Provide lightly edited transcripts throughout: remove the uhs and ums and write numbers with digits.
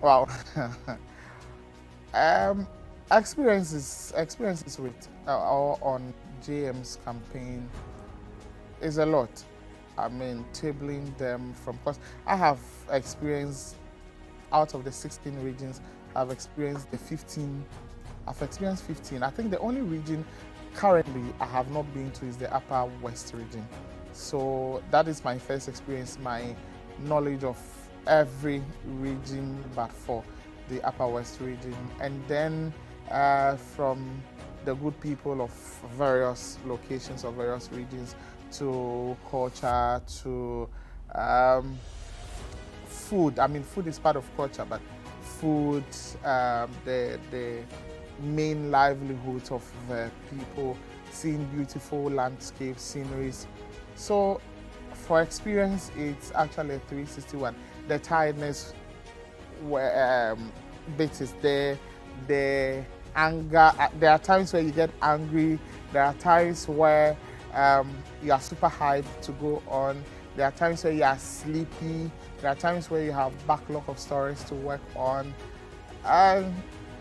Wow. um, experiences with or on JM's campaign is a lot. I mean, tabling them from, because I have experienced out of the 16 regions, I've experienced 15. I think the only region currently I have not been to is the Upper West region. So that is my first experience, my knowledge of every region but for the Upper West region. And then from the good people of various locations or various regions to culture, to food. I mean, food is part of culture, but food, the main livelihoods of the people, seeing beautiful landscapes, sceneries. So for experience, it's actually a 361. The tiredness bit is there, the anger. There are times where you get angry. There are times where you are super hyped to go on. There are times where you are sleepy. There are times where you have backlog of stories to work on. And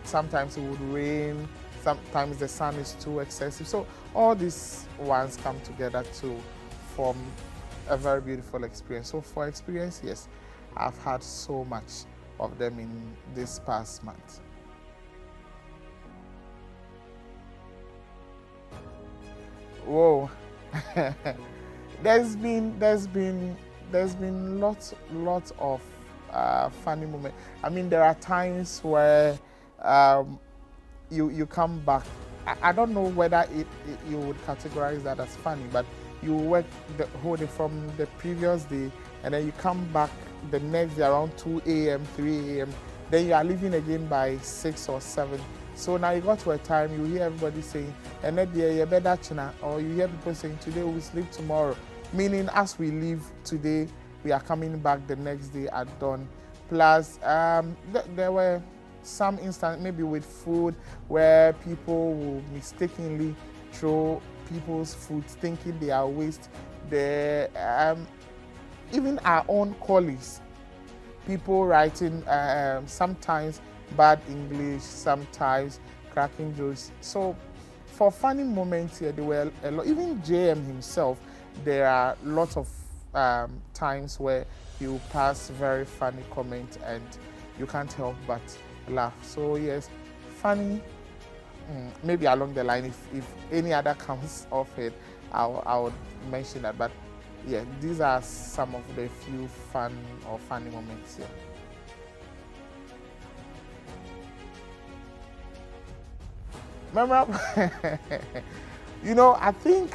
sometimes it would rain. Sometimes the sun is too excessive. So all these ones come together to form a very beautiful experience. So for experience, yes, I've had so much of them in this past month. Whoa. there's been lots of funny moments. I mean, there are times where you come back. I don't know whether you would categorize that as funny, but you work the whole day from the previous day, and then you come back the next day around 2 a.m., 3 a.m. Then you are leaving again by 6 or 7. So now you got to a time you hear everybody saying, and then you better china, or you hear people saying, today we sleep tomorrow. Meaning, as we leave today, we are coming back the next day at dawn. Plus, there were some instances, maybe with food, where people will mistakenly throw people's food, thinking they are waste. Even our own colleagues, people writing sometimes bad English, sometimes cracking jokes. So for funny moments here, there were a lot. Even JM himself, there are lots of times where he will pass very funny comments and you can't help but laugh. So yes, funny. Maybe along the line, if any other comes off it, I would mention that. But yeah, these are some of the few fun or funny moments here. Memorable. I think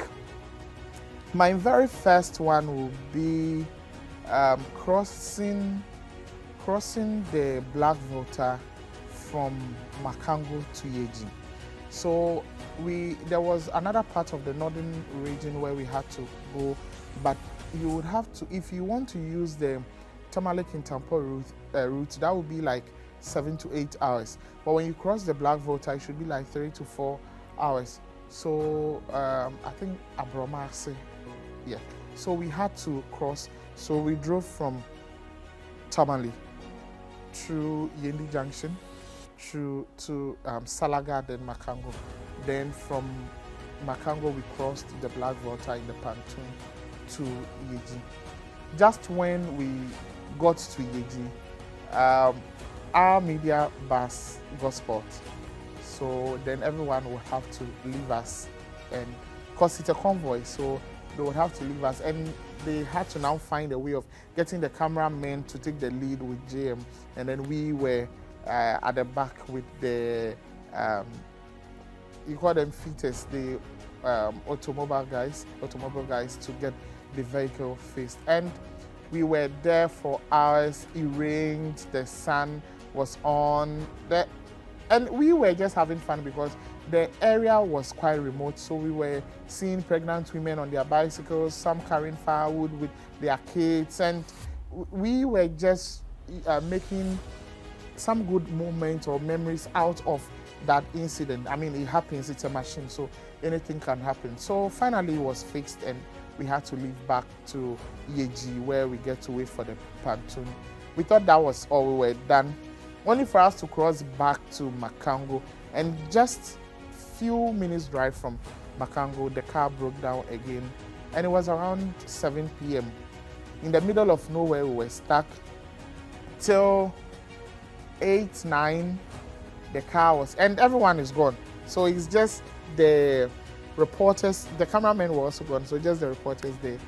my very first one will be crossing the Black Water from Makango to Yeji. So there was another part of the northern region where we had to go, but you would have to, if you want to use the Tamale Kintampo route, that would be like 7 to 8 hours. But when you cross the Black Water, it should be like 3 to 4 hours. So I think Abromase, yeah. So we had to cross. So we drove from Tamale through Yendi Junction through to Salaga, then Makango. Then from Makango, we crossed the Black Water in the pontoon to Yeji. Just when we got to Yeji, our media bus got spot. So then everyone would have to leave us, and because it's a convoy, so they would have to leave us, and they had to now find a way of getting the cameramen to take the lead with JM, and then we were at the back with the you call them fitters, the automobile guys to get the vehicle fixed. And we were there for hours. It rained, the sun was on, and we were just having fun because the area was quite remote. So we were seeing pregnant women on their bicycles, some carrying firewood with their kids, and we were just making some good moments or memories out of that incident. I mean, it happens, it's a machine, so anything can happen. So finally it was fixed and we had to leave back to Yeji, where we get to wait for the pontoon. We thought that was all, we were done. only for us to cross back to Makango. And just few minutes drive from Makango, the car broke down again. And it was around 7 p.m. In the middle of nowhere, we were stuck till 8, 9. The car was, and everyone is gone. So it's just the reporters, the cameramen were also gone, so just the reporters there.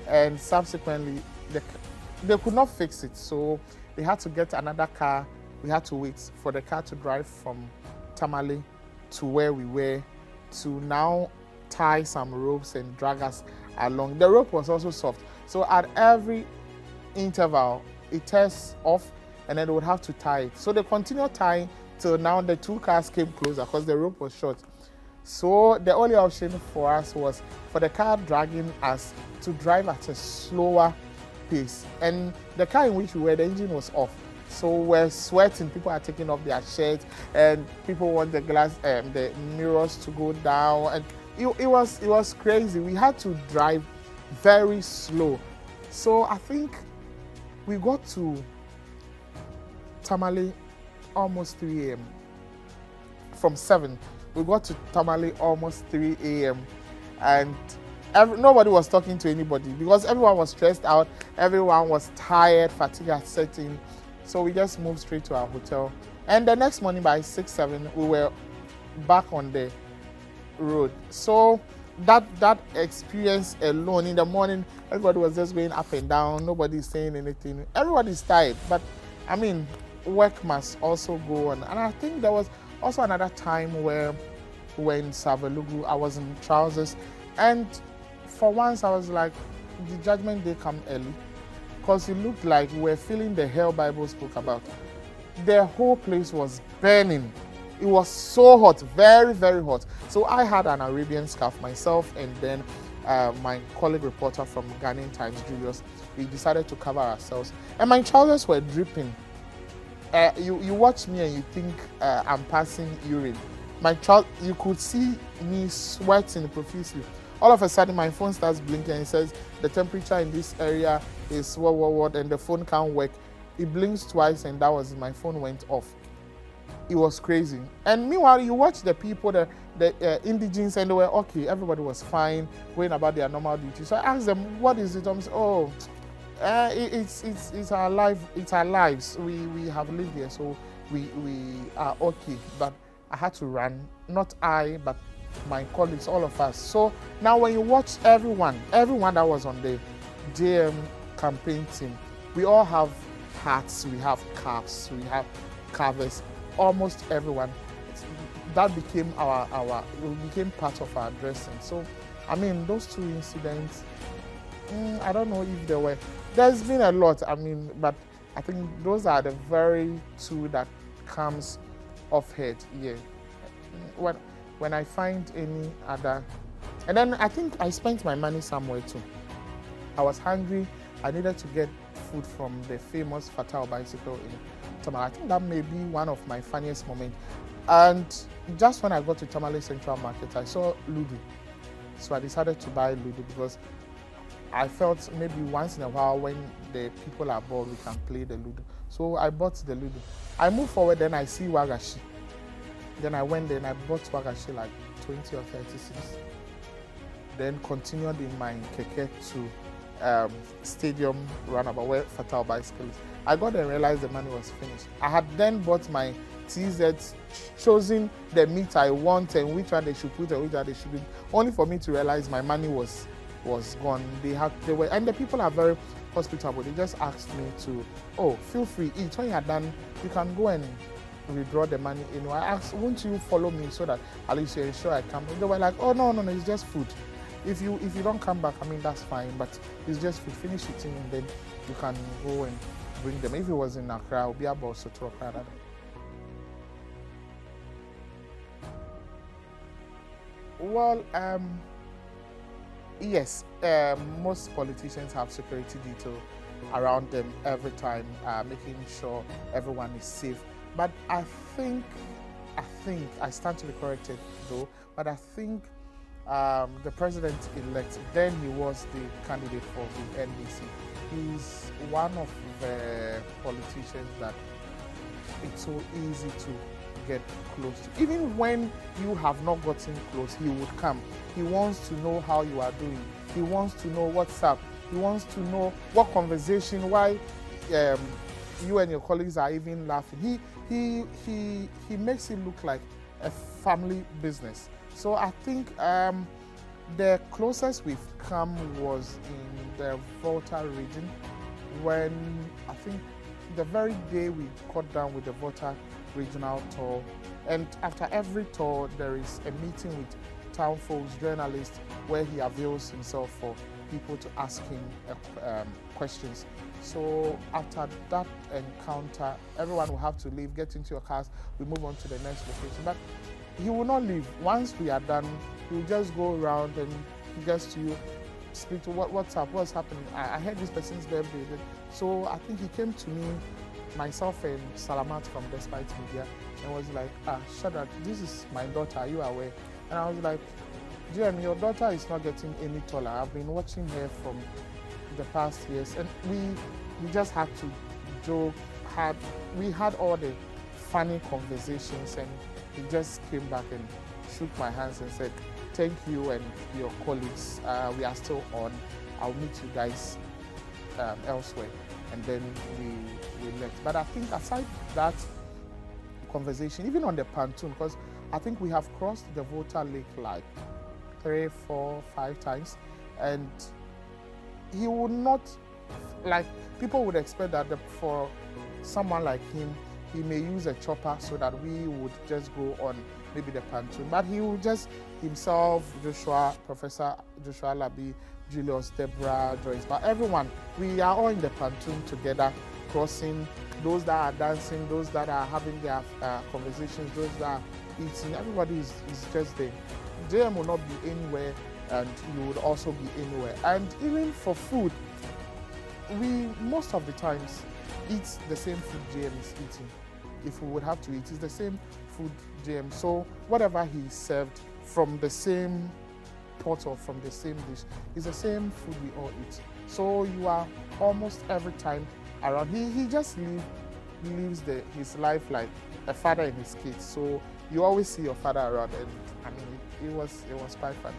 And subsequently, they could not fix it. So they had to get another car. We had to wait for the car to drive from Tamale to where we were, to now tie some ropes and drag us along. The rope was also soft. So at every interval, it tears off and then they would have to tie it. So they continued tying till now the two cars came closer because the rope was short. So the only option for us was for the car dragging us to drive at a slower pace. And the car in which we were, the engine was off. So we're sweating, people are taking off their shirts, and people want the glass, the mirrors to go down. And it was crazy. We had to drive very slow. So I think we got to Tamale almost 3 a.m. From 7, we got to Tamale almost 3 a.m. and nobody was talking to anybody because everyone was stressed out, everyone was tired, fatigue had set in. So we just moved straight to our hotel. And the next morning by 6, 7, we were back on the road. So that experience alone, in the morning, everybody was just going up and down, nobody's saying anything. Everybody's tired, but I mean, work must also go on. And I think there was also another time where when Savalugu, I was in trousers, and for once I was like, the judgment day come early, because it looked like we were feeling the hell Bible spoke about. The whole place was burning. It was so hot, very, very hot. So I had an Arabian scarf myself, and then my colleague reporter from Ghanaian Times, Julius, we decided to cover ourselves. And my trousers were dripping. You watch me and you think I'm passing urine. You could see me sweating profusely. All of a sudden, my phone starts blinking and it says the temperature in this area is what, and the phone can't work. It blinks twice, and that was it. My phone went off. It was crazy. And meanwhile, you watch the people, the indigents, and they were okay. Everybody was fine, going about their normal duty. So I asked them, "What is it?" I said, "Oh, it's our life. It's our lives. We have lived here, so we are okay." But I had to run. Not I, but my colleagues, all of us. So now when you watch everyone that was on the JM campaign team, we all have hats, we have caps, we have covers. Almost everyone. That became it became part of our dressing. So, I mean, those two incidents, I don't know if there were. There's been a lot, I mean, but I think those are the very two that comes off head. Yeah. When I find any other, and then I think I spent my money somewhere too. I was hungry. I needed to get food from the famous Fatal bicycle in Tamale. I think that may be one of my funniest moments. And just when I got to Tamale Central Market, I saw Ludo. So I decided to buy Ludo because I felt maybe once in a while when the people are bored, we can play the Ludo. So I bought the Ludo. I moved forward, then I see Wagashi. Then I went there and I bought Wagashi like 20 or 36. Then continued in my keke to stadium runabout where Fatal bicycle is. I got there and realized the money was finished. I had then bought my TZs, chosen the meat I want and which one they should put and which one they shouldn't, only for me to realize my money was gone. And the people are very hospitable. They just asked me to, oh, feel free, eat. When you're done, you can go and withdraw the money. You know, I asked, won't you follow me so that at least you're sure I come? They were like, oh, no, it's just food. If you don't come back, I mean, that's fine, but it's just food. Finish eating and then you can go and bring them. If it was in Accra, it would be about Sotoro Canada. Well, yes, most politicians have security detail around them every time, making sure everyone is safe. But I think, I stand to be corrected though, but I think the president-elect, then he was the candidate for the NDC. He's one of the politicians that it's so easy to get close to. Even when you have not gotten close, he would come. He wants to know how you are doing. He wants to know what's up. He wants to know what conversation, why you and your colleagues are even laughing. He makes it look like a family business. So I think the closest we've come was in the Volta region, when I think the very day we got down with the Volta regional tour. And after every tour, there is a meeting with town folks, journalists, where he avails himself for people to ask him questions. So after that encounter, everyone will have to leave, get into your cars, we move on to the next location. But he will not leave. Once we are done, he will just go around and he gets to you, speak to what's up, what's happening. I heard this person's birthday. So I think he came to me, myself and Salamat from Despite Media, and was like, Shadrack, this is my daughter, are you aware? And I was like, Jim, your daughter is not getting any taller. I've been watching her from the past years. And we just had to joke, we had all the funny conversations, and he just came back and shook my hands and said, thank you and your colleagues. We are still on. I'll meet you guys elsewhere. And then we left. But I think aside that conversation, even on the pontoon, because I think we have crossed the Volta Lake like 3, 4, 5 times, and he would not, like, people would expect that for someone like him, he may use a chopper so that we would just go on maybe the pontoon, but he would just himself, Joshua, Professor Joshua Labi, Julius, Deborah, Joyce, but everyone, we are all in the pontoon together, crossing, those that are dancing, those that are having their conversations, those that are eating, everybody is just there. JM will not be anywhere, and you would also be anywhere. And even for food, we most of the times eat the same food JM is eating. If we would have to eat, it's the same food JM. So whatever he served from the same pot or from the same dish is the same food we all eat. So you are almost every time around. He just lives his life like a father and his kids. So you always see your father around, and I mean it was quite fun.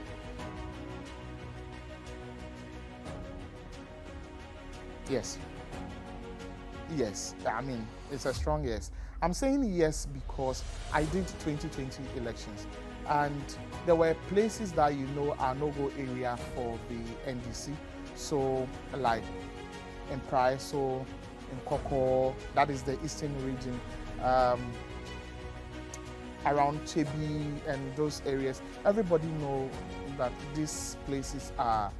Yes. Yes, I mean, it's a strong yes. I'm saying yes because I did 2020 elections, and there were places that are no-go area for the NDC. So like in Praiso, in Koko, that is the eastern region, around Chebi and those areas. Everybody know that these places are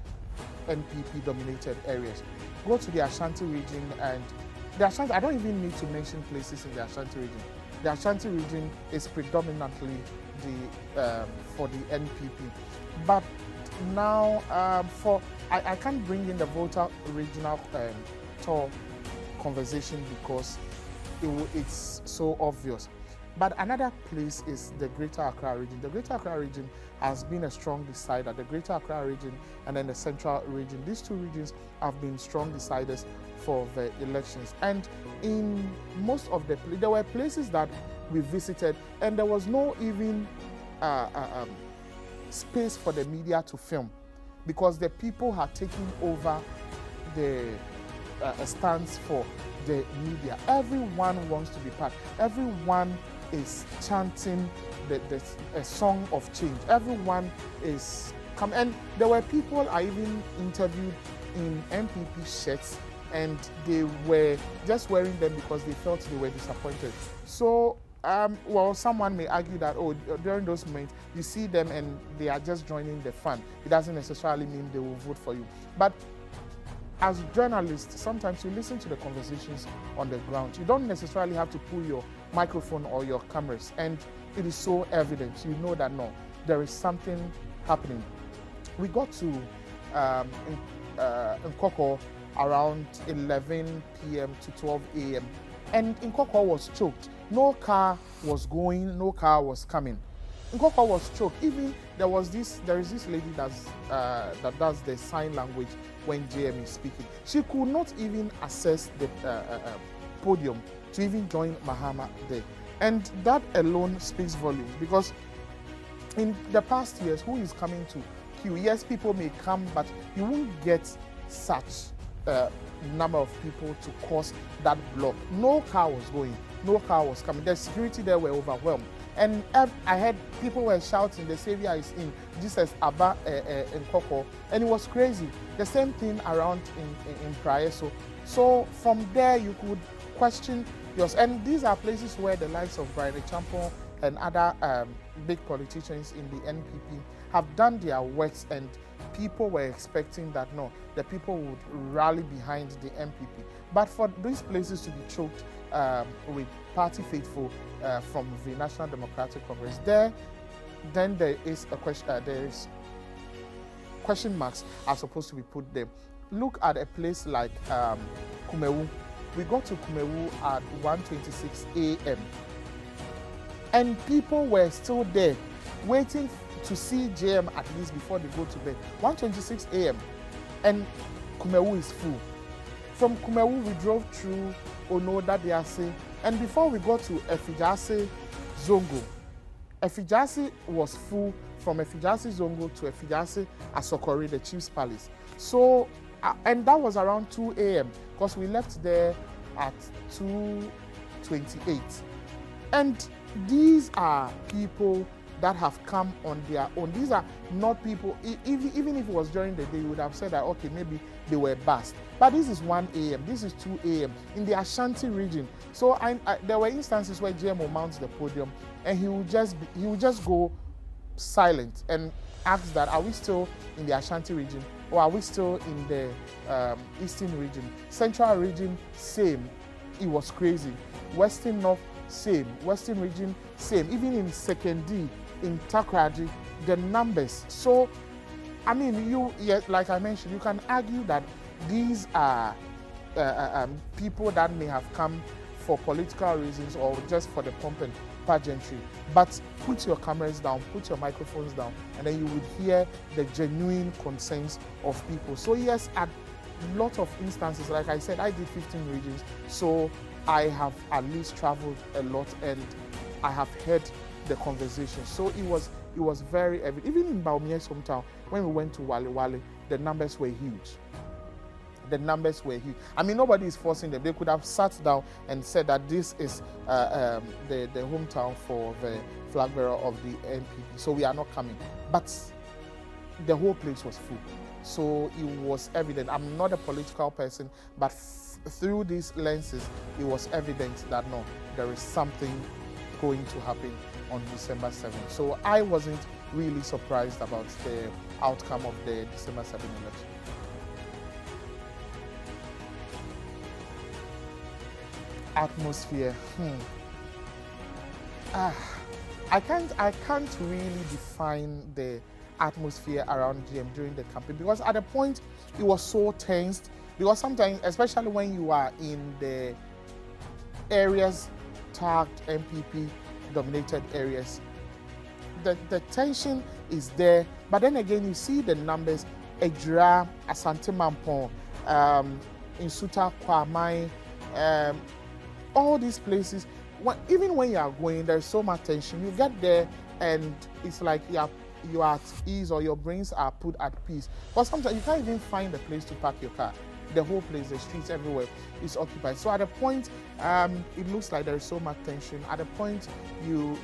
NPP dominated areas. Go to the Ashanti region, and the Ashanti, I don't even need to mention places in the Ashanti region. The Ashanti region is predominantly for the NPP. But now, I can't bring in the Volta regional tour conversation because it's so obvious. But another place is the Greater Accra region. The Greater Accra region has been a strong decider. The Greater Accra region and then the Central region. These two regions have been strong deciders for the elections. And in most of there were places that we visited, and there was no even space for the media to film, because the people had taken over the stands for the media. Everyone wants to be part. Everyone is chanting a song of change. Everyone is come, and there were people I even interviewed in MPP shirts, and they were just wearing them because they felt they were disappointed. So, well, someone may argue that, oh, during those moments, you see them and they are just joining the fun. It doesn't necessarily mean they will vote for you. But as journalists, sometimes you listen to the conversations on the ground. You don't necessarily have to pull your microphone or your cameras, and it is so evident. You know that, no, there is something happening. We got to Nkoko around 11 p.m. to 12 a.m. and Nkoko was choked. No car was going, no car was coming. Nkoko was choked. Even there is this lady that does the sign language when JM is speaking. She could not even access the podium to even join Mahama there. And that alone speaks volumes, because in the past years, who is coming to queue? Yes, people may come, but you won't get such number of people to cause that block. No car was going, no car was coming. The security there were overwhelmed. And I heard people were shouting, the Savior is in, Jesus Abba in Koko, and it was crazy. The same thing around in Praeso. So from there you could question yours. And these are places where the likes of Brian Champon and other big politicians in the NPP have done their works, and people were expecting that no, the people would rally behind the NPP. But for these places to be choked with party faithful from the National Democratic Congress, then there is a question. There is question marks are supposed to be put there. Look at a place like Kumewu. We got to Kumewu at 1:26 a.m. and people were still there waiting to see JM at least before they go to bed. 1:26 a.m. and Kumewu is full. From Kumewu, we drove through Onoda Diase, and before we got to Efijase Zongo, Efijase was full from Efijase Zongo to Efijase Asokori, the Chief's Palace. So, and that was around 2 a.m. because we left there at 2:28. And these are people that have come on their own. These are not people, even if it was during the day, you would have said that, okay, maybe they were bussed. But this is 1 a.m., this is 2 a.m. in the Ashanti region. So there were instances where GMO mounts the podium and he would just go silent and ask that, are we still in the Ashanti region or are we still in the Eastern region? Central region, same. It was crazy. Western North, same. Western region, same. Even in Second D, in Takrady, the numbers. So, I mean, like I mentioned, you can argue that these are people that may have come for political reasons or just for the pomp and pageantry. But put your cameras down, put your microphones down, and then you would hear the genuine concerns of people. So yes, at a lot of instances, like I said, I did 15 regions, so I have at least traveled a lot and I have heard the conversation. So it was very evident. Even in Baumie's hometown, when we went to Wale Wale, the numbers were huge. The numbers were huge. I mean, nobody is forcing them. They could have sat down and said that this is the hometown for the flag bearer of the NPP, so we are not coming. But the whole place was full. So it was evident. I'm not a political person, but through these lenses, it was evident that no, there is something going to happen on December 7th. So I wasn't really surprised about the outcome of the December 7th election. Atmosphere. I can't really define the atmosphere around GM during the campaign, because at a point it was so tensed, because sometimes, especially when you are in the areas tagged NPP dominated areas, the tension is there. But then again, you see the numbers: Agyare, Asante Mampong, Insuta, Kwamai, all these places. Even when you are going, there's so much tension. You get there and it's like you are at ease, or your brains are put at peace. But sometimes you can't even find a place to park your car. The whole place, the streets everywhere is occupied. So at a point, it looks like there is so much tension. At a point, you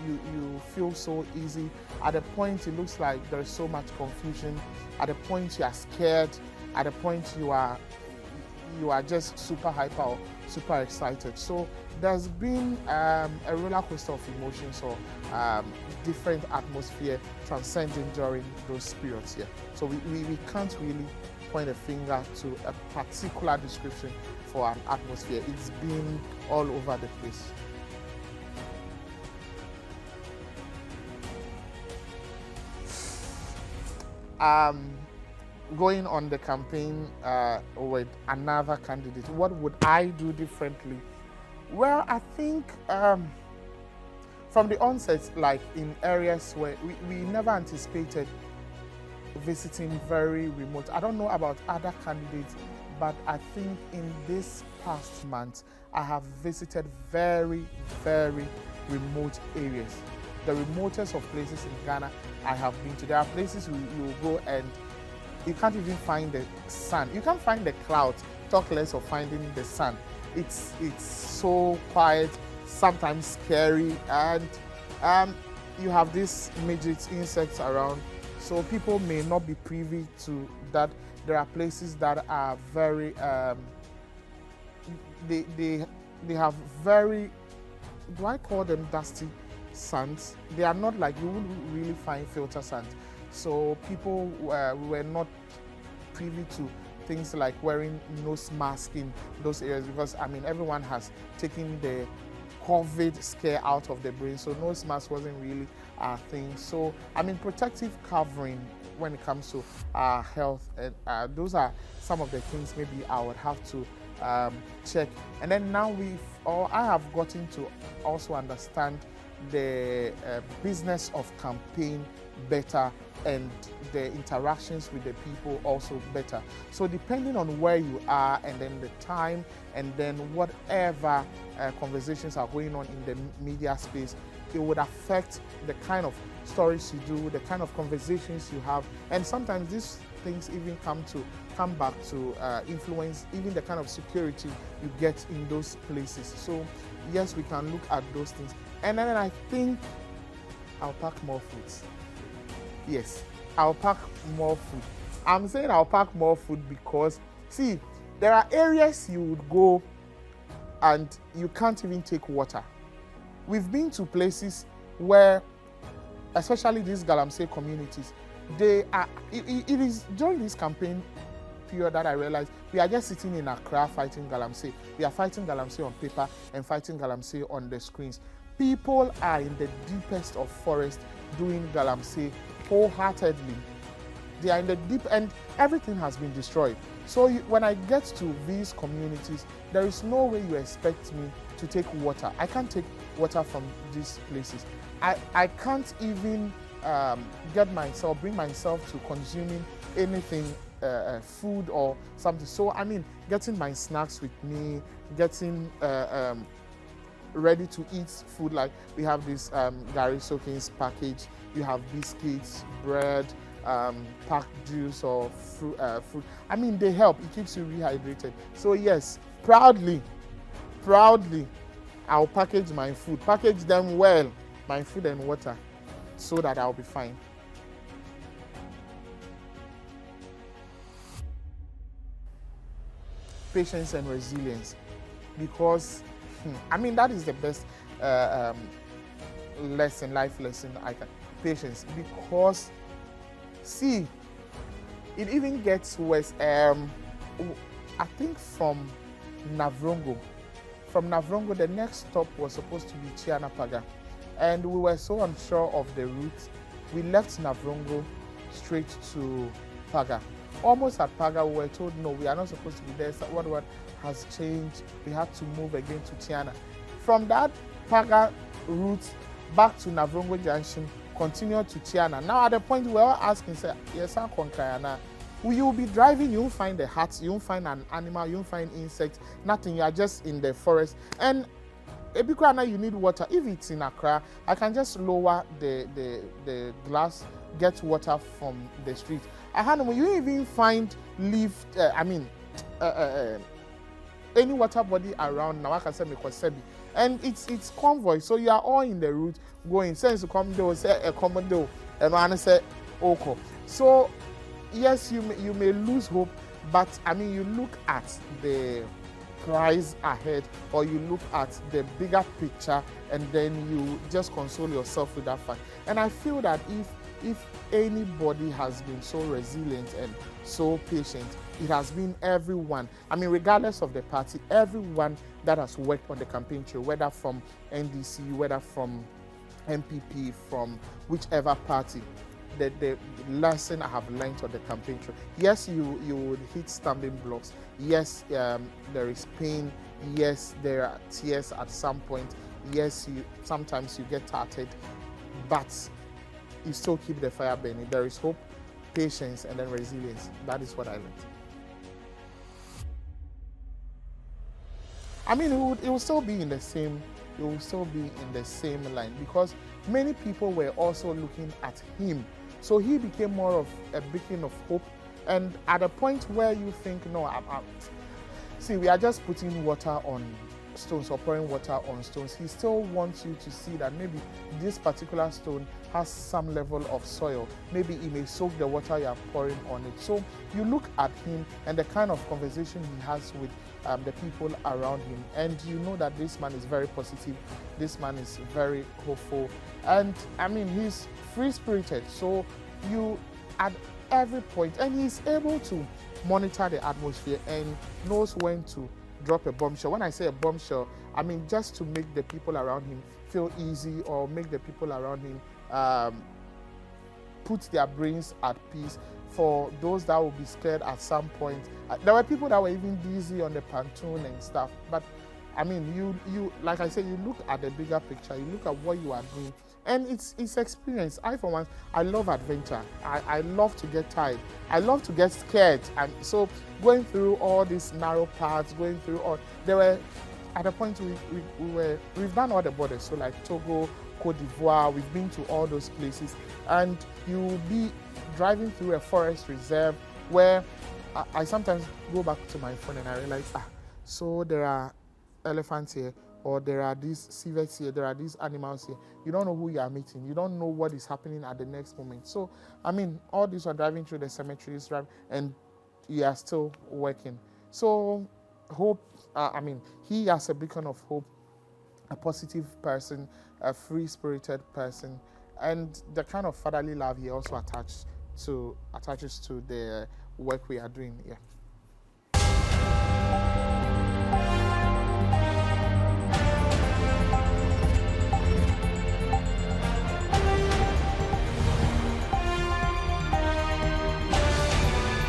feel so easy. At a point, it looks like there is so much confusion. At a point, you are scared. At a point, you are just super hyper or super excited. So there's been a roller coaster of emotions, or different atmosphere transcending during those periods here. So we can't really point a finger to a particular description for an atmosphere. It's been all over the place. Going on the campaign with another candidate, what would I do differently? Well, I think from the onset, like in areas where we never anticipated visiting very remote. I don't know about other candidates, but I think in this past month, I have visited very, very remote areas. The remotest of places in Ghana I have been to. There are places you will go and you can't even find the sun. You can't find the clouds, talk less of finding the sun. It's so quiet, sometimes scary, and you have these midget insects around. So people may not be privy to that. There are places that are very, they have very, do I call them dusty sands? They are not like, you wouldn't really find filter sands. So people were not privy to things like wearing nose mask in those areas, because I mean everyone has taken the COVID scare out of the brain, so nose mask wasn't really a thing. So I mean protective covering when it comes to our health, and those are some of the things maybe I would have to check. And then now I have gotten to also understand the business of campaign better, and the interactions with the people also better. So depending on where you are, and then the time, and then whatever conversations are going on in the media space, it would affect the kind of stories you do, the kind of conversations you have, and sometimes these things even come back to influence even the kind of security you get in those places. So yes, we can look at those things. And then I think I'll pack more foods. Yes, I'll pack more food. I'm saying I'll pack more food because, see, there are areas you would go and you can't even take water. We've been to places where, especially these Galamsey communities, it is during this campaign period that I realized we are just sitting in Accra fighting Galamsey. We are fighting Galamsey on paper and fighting Galamsey on the screens. People are in the deepest of forest doing Galamsey wholeheartedly. They are in the deep end, everything has been destroyed. So when I get to these communities, there is no way you expect me to take water. I can't take water from these places. I can't even bring myself to consuming anything, food or something. So I mean, getting my snacks with me, getting ready to eat food, like we have this Agyare Soakings package. You have biscuits, bread, packed juice or fruit. I mean, they help. It keeps you rehydrated. So yes, proudly, I'll package my food. Package them well, my food and water, so that I'll be fine. Patience and resilience, because I mean that is the best life lesson I can. Patience, because see, it even gets worse. I think from Navrongo, the next stop was supposed to be Chianapaga, and we were so unsure of the route. We left Navrongo straight to Paga. Almost at Paga, we were told no, we are not supposed to be there. So what has changed? We had to move again to Tiana. From that Paga route back to Navrongo Junction, continue to Tiana. Now at the point we were all asking, say, yes, will you be driving? You won't find the hats, you won't find an animal, you won't find insects, nothing. You are just in the forest. And Ebikwana, you need water. If it's in Accra, I can just lower the glass, get water from the street. You even find any water body around now. I can say Mikosebi. And it's convoy, so you are all in the route going. Since you come there, say a commando, and one say Oko. So yes, you may lose hope, but I mean you look at the prize ahead, or you look at the bigger picture, and then you just console yourself with that fact. And I feel that if anybody has been so resilient and so patient, it has been everyone. I mean, regardless of the party, everyone that has worked on the campaign trail, whether from NDC, whether from MPP, from whichever party, the lesson I have learned on the campaign trail. Yes, you would hit stumbling blocks. Yes, there is pain. Yes, there are tears at some point. Yes, sometimes you get tattered, but you still keep the fire burning. There is hope, patience, and then resilience. That is what I learned. I mean, it will still be in the same, it will still be in the same line, because many people were also looking at him. So he became more of a beacon of hope. And at a point where you think, no, see, we are just putting water on stones or pouring water on stones, he still wants you to see that maybe this particular stone has some level of soil. Maybe it may soak the water you are pouring on it. So you look at him and the kind of conversation he has with the people around him, and you know that this man is very positive, this man is very hopeful, and I mean, he's free-spirited. So you, at every point, and he's able to monitor the atmosphere and knows when to drop a bombshell. When I say a bombshell, I mean just to make the people around him feel easy, or make the people around him put their brains at peace. For those that will be scared at some point, there were people that were even dizzy on the pontoon and stuff. But I mean, you like I said, you look at the bigger picture, you look at what you are doing, and it's experience. I, for one, I love adventure. I love to get tired. I love to get scared. And so going through all these narrow paths, going through all, there were, at a point we've done all the borders. So like Togo, Cote d'Ivoire, we've been to all those places, and you'll be driving through a forest reserve where I sometimes go back to my phone and I realize, so there are elephants here, or there are these civets here, there are these animals here. You don't know who you are meeting. You don't know what is happening at the next moment. So, I mean, all these are driving through the cemeteries, and you are still working. So, hope, I mean, he has a beacon of hope, a positive person, a free-spirited person, and the kind of fatherly love he also attaches to the work we are doing here.